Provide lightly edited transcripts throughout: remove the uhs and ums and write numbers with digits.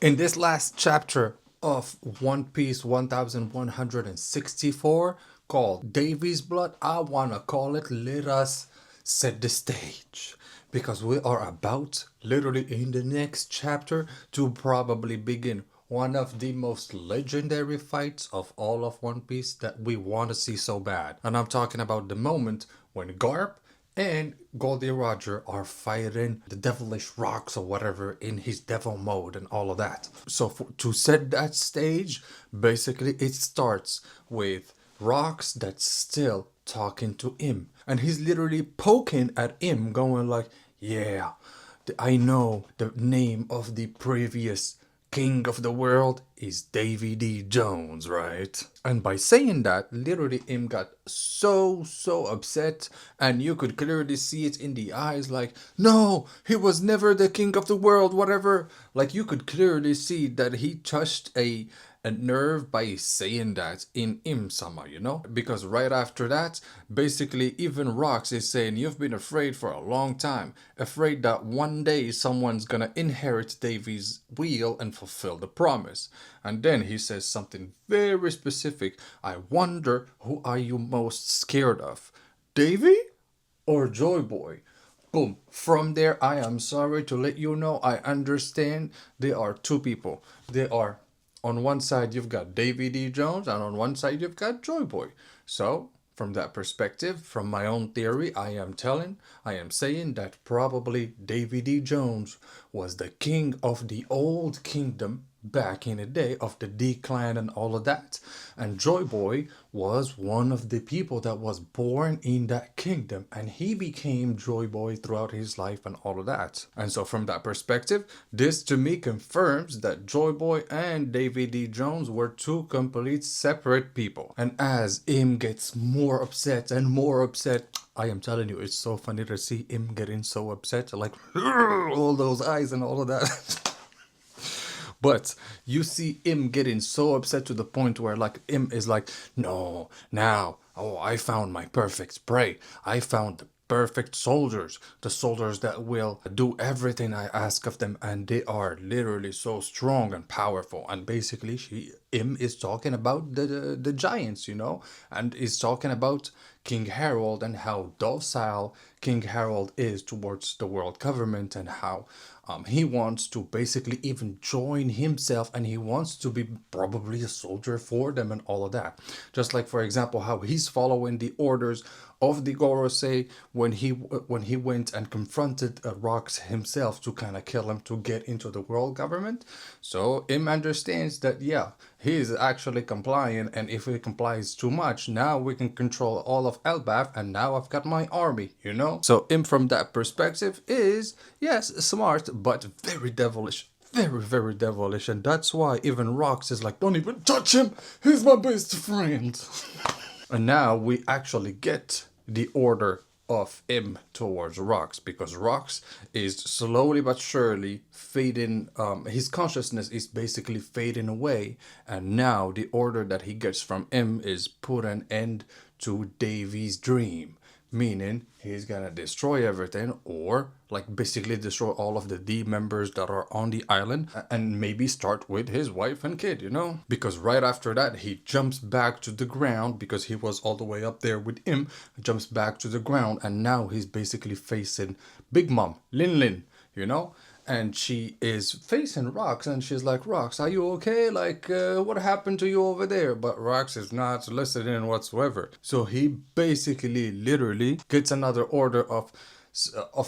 In this last chapter of One Piece 1164, called Davy's Blood, I wanna call it Let Us Set the Stage. Because we are about, literally in the next chapter, to probably begin one of the most legendary fights of all of One Piece that we want to see so bad. And I'm talking about the moment when Garp and Goldie Roger are fighting the devilish rocks or whatever in his devil mode and all of that. So to set that stage, basically it starts with rocks that's still talking to him. And he's literally poking at him, going like, yeah, I know the name of the previous king of the world is Davy D. Jones, right? And by saying that, literally him got so upset, and you could clearly see it in the eyes, like, no, he was never the king of the world, whatever. Like you could clearly see that he touched a nerve by saying that in him somehow, you know? Because right after that, basically even Rox is saying, you've been afraid for a long time, afraid that one day someone's gonna inherit Davy's wheel and fulfill the promise. And then he says something very specific. I wonder, who are you most scared of, Davy or Joy Boy? Boom. From there, I am sorry to let you know, I understand there are two people. They are, on one side you've got Davy D. Jones, and on one side you've got Joy Boy. So, from that perspective, from my own theory, I am saying that probably Davy D. Jones was the king of the old kingdom back in the day of the D-Clan and all of that. And Joy Boy was one of the people that was born in that kingdom, and he became Joy Boy throughout his life and all of that. And so from that perspective, this to me confirms that Joy Boy and Davy D. Jones were two complete separate people. And as him gets more upset and more upset, I am telling you, it's so funny to see him getting so upset, like all those eyes and all of that. But you see him getting so upset to the point where like him is like, no, now, oh, I found my perfect prey. I found the perfect soldiers, the soldiers that will do everything I ask of them, and they are literally so strong and powerful. And basically, him is talking about the giants, you know, and is talking about King Harold and how docile King Harold is towards the world government, and how he wants to basically even join himself, and he wants to be probably a soldier for them and all of that. Just like, for example, how he's following the orders of the Gorosei when he went and confronted Rox himself to kind of kill him to get into the world government. So him understands that, yeah, he is actually complying, and if he complies too much, now we can control all of Elbaf, and now I've got my army, you know? So him from that perspective is, yes, smart, but very devilish. Very devilish, and that's why even Rox is like, don't even touch him, he's my best friend. And now we actually get the order of him towards Rox, because Rox is slowly but surely fading. His consciousness is basically fading away, and now the order that he gets from him is put an end to Davy's dream, meaning he's gonna destroy everything, or like basically destroy all of the D members that are on the island, and maybe start with his wife and kid, you know? Because right after that, he jumps back to the ground, because he was all the way up there with him, jumps back to the ground, and now he's basically facing Big Mom, Lin Lin, you know? And she is facing Rox, and she's like, Rox, are you okay? Like, what happened to you over there? But Rox is not listening whatsoever. So he basically, literally, gets another order of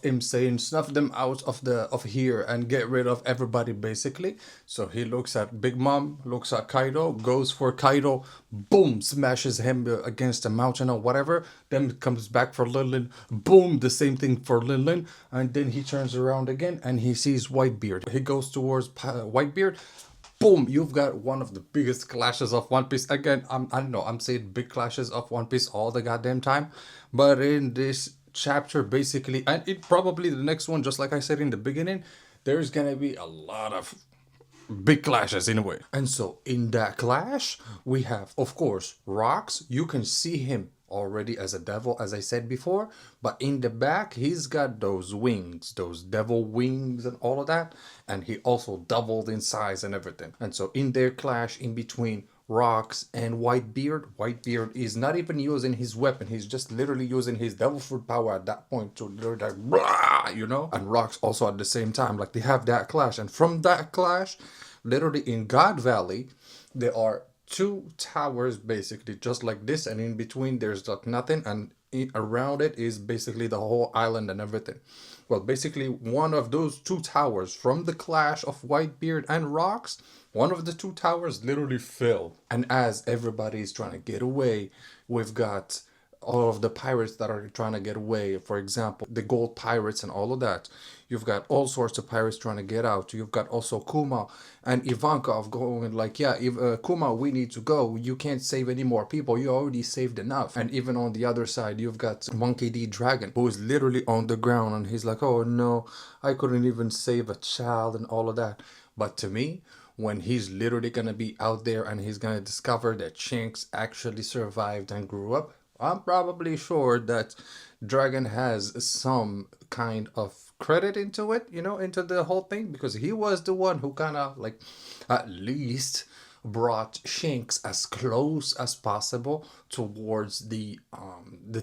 him saying, snuff them out of here and get rid of everybody, basically. So he looks at Big Mom, looks at Kaido, goes for Kaido, boom, smashes him against a mountain or whatever, then comes back for Linlin, boom, the same thing for Linlin, and then he turns around again and he sees Whitebeard. He goes towards Whitebeard, boom, you've got one of the biggest clashes of One Piece. Again, I don't know, I'm saying big clashes of One Piece all the goddamn time, but in this chapter, basically, and it probably the next one, just like I said in the beginning, there's gonna be a lot of big clashes in a way. And so in that clash, we have, of course, Rox. You can see him already as a devil, as I said before, but in the back, he's got those wings, those devil wings and all of that, and he also doubled in size and everything. And so in their clash in between Rocks and Whitebeard, Whitebeard is not even using his weapon, he's just literally using his devil fruit power at that point to literally like, blah, you know? And Rocks also at the same time, like they have that clash, and from that clash, literally in God Valley, there are two towers basically just like this, and in between there's like nothing, and around it is basically the whole island and everything. Well, basically one of those two towers from the clash of Whitebeard and Rocks, one of the two towers literally fell, and as everybody is trying to get away, we've got all of the pirates that are trying to get away. For example, the gold pirates and all of that. You've got all sorts of pirates trying to get out. You've got also Kuma and Ivankov going like, yeah, if, Kuma, we need to go. You can't save any more people. You already saved enough. And even on the other side, you've got Monkey D. Dragon, who is literally on the ground. And he's like, oh no, I couldn't even save a child and all of that. But to me, when he's literally going to be out there and he's going to discover that Shanks actually survived and grew up, I'm probably sure that Dragon has some kind of credit into it, you know, into the whole thing, because he was the one who kind of like at least brought Shanks as close as possible towards the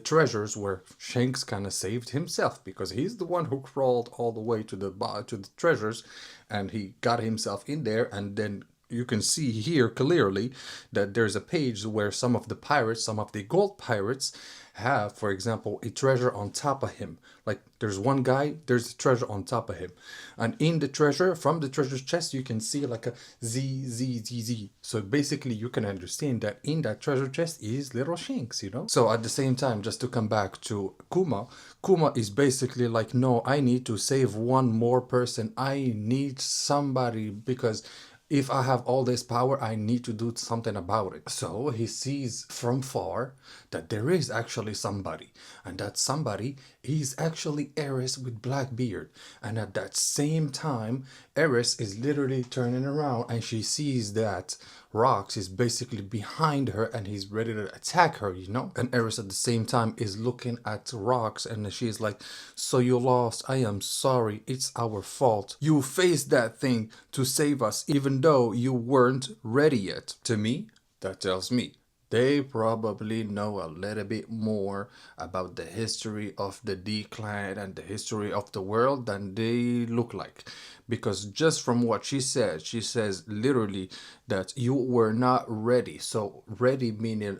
treasures where Shanks kind of saved himself, because he's the one who crawled all the way to the treasures, and he got himself in there. And then you can see here clearly that there's a page where some of the pirates, some of the gold pirates, have, for example, a treasure on top of him. Like there's one guy, there's a treasure on top of him. And in the treasure, from the treasure chest, you can see like a Z, Z, Z, Z. So basically you can understand that in that treasure chest is little Shanks, you know? So at the same time, just to come back to Kuma, Kuma is basically like, no, I need to save one more person. I need somebody, because if I have all this power, I need to do something about it. So he sees from far that there is actually somebody, and that somebody is actually Eris with black beard. And at that same time, Eris is literally turning around and she sees that Rocks is basically behind her and he's ready to attack her, you know? And Eris at the same time is looking at Rocks and she's like, so you lost. I am sorry. It's our fault. You faced that thing to save us even though you weren't ready yet. To me, that tells me they probably know a little bit more about the history of the decline and the history of the world than they look like. Because just from what she said, she says literally that you were not ready. So, ready meaning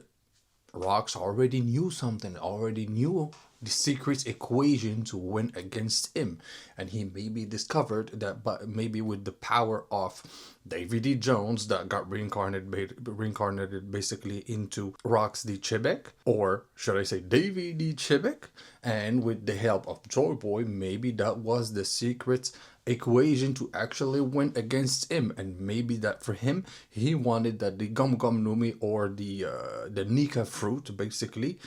Rocks already knew something, already knew the secret equation to win against him. And he maybe discovered that, but maybe with the power of Davy D. Jones that got reincarnated basically into Rocks D. Chibek, or should I say Davy D. Chibek, and with the help of Joy Boy, maybe that was the secret equation to actually win against him. And maybe that for him, he wanted that the Gum Gum Numi, or the Nika fruit basically,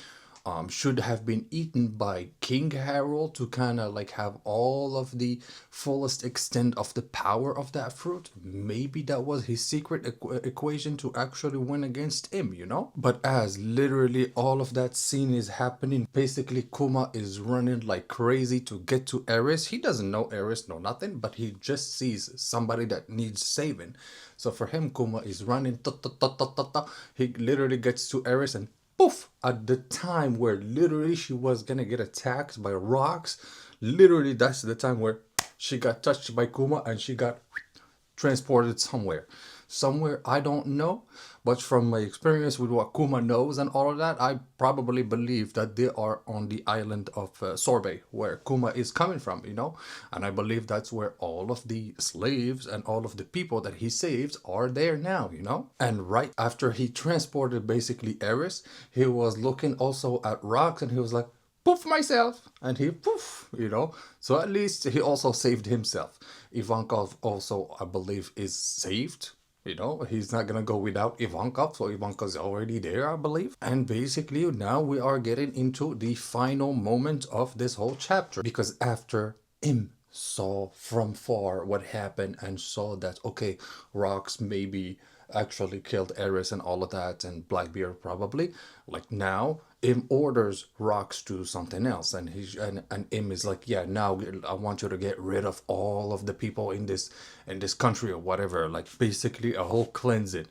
should have been eaten by King Harold to kind of like have all of the fullest extent of the power of that fruit. Maybe that was his secret equation to actually win against him, you know? But as literally all of that scene is happening, basically Kuma is running like crazy to get to Eris. He doesn't know Eris, no nothing, but he just sees somebody that needs saving. So for him, Kuma is running. He literally gets to Eris and poof, at the time where literally she was gonna get attacked by Rocks, literally that's the time where she got touched by Kuma and she got transported somewhere I don't know, but from my experience with what Kuma knows and all of that, I probably believe that they are on the island of Sorbet, where Kuma is coming from, you know? And I believe that's where all of the slaves and all of the people that he saves are there now, you know? And right after he transported basically Eris, he was looking also at Rocks and he was like, poof myself, and he poof, you know. So at least he also saved himself. Ivankov also, I believe, is saved. You know, he's not gonna go without Ivankov, so Ivankov's already there, I believe. And basically, now we are getting into the final moment of this whole chapter, because after Im saw from far what happened and saw that, okay, Rocks maybe actually killed Eris and all of that, and Blackbeard probably, like now Im orders Rocks to do something else, and and Im is like, yeah, now I want you to get rid of all of the people in this country or whatever, like basically a whole cleansing.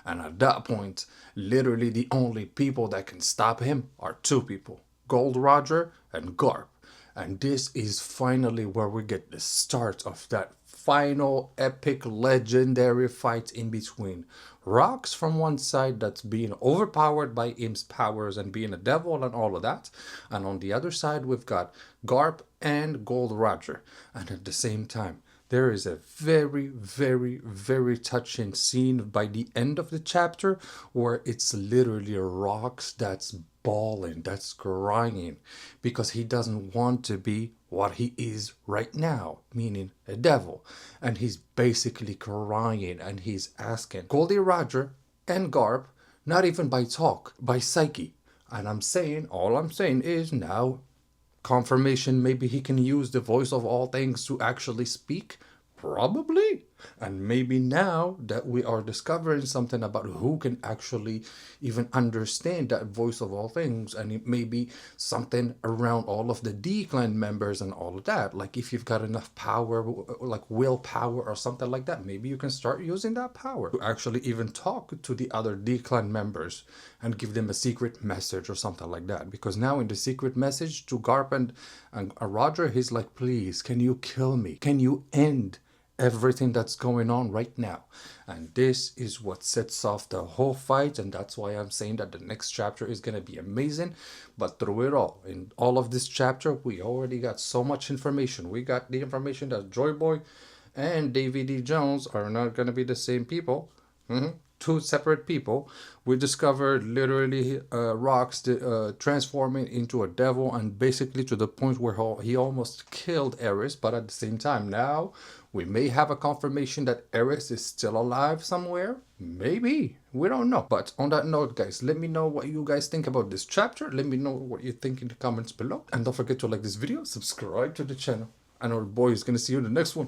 And at that point, literally the only people that can stop him are two people, Gold Roger and Garp. And this is finally where we get the start of that final epic legendary fight in between Rocks from one side that's being overpowered by Im's powers and being a devil and all of that. And on the other side, we've got Garp and Gold Roger. And at the same time, there is a very, very, very touching scene by the end of the chapter where it's literally Rocks that's bawling, that's crying, because he doesn't want to be what he is right now, meaning a devil. And he's basically crying and he's asking Goldie Roger and Garp, not even by talk, by psyche. And all I'm saying is now confirmation maybe he can use the voice of all things to actually speak. Probably. And maybe now that we are discovering something about who can actually even understand that voice of all things, and it may be something around all of the D-Clan members and all of that. Like if you've got enough power, like willpower or something like that, maybe you can start using that power to actually even talk to the other D-Clan members and give them a secret message or something like that. Because now in the secret message to Garp and Roger, he's like, please, can you kill me? Can you end everything that's going on right now? And this is what sets off the whole fight, and that's why I'm saying that the next chapter is going to be amazing. But through it all, in all of this chapter, we already got so much information. We got the information that Joy Boy and Davy D. Jones are not going to be the same people. Two separate people. We discovered literally Rocks transforming into a devil, and basically to the point where he almost killed Eris. But at the same time, now we may have a confirmation that Eris is still alive somewhere. Maybe. We don't know. But on that note, guys, let me know what you guys think about this chapter. Let me know what you think in the comments below. And don't forget to like this video, subscribe to the channel. And our boy is going to see you in the next one.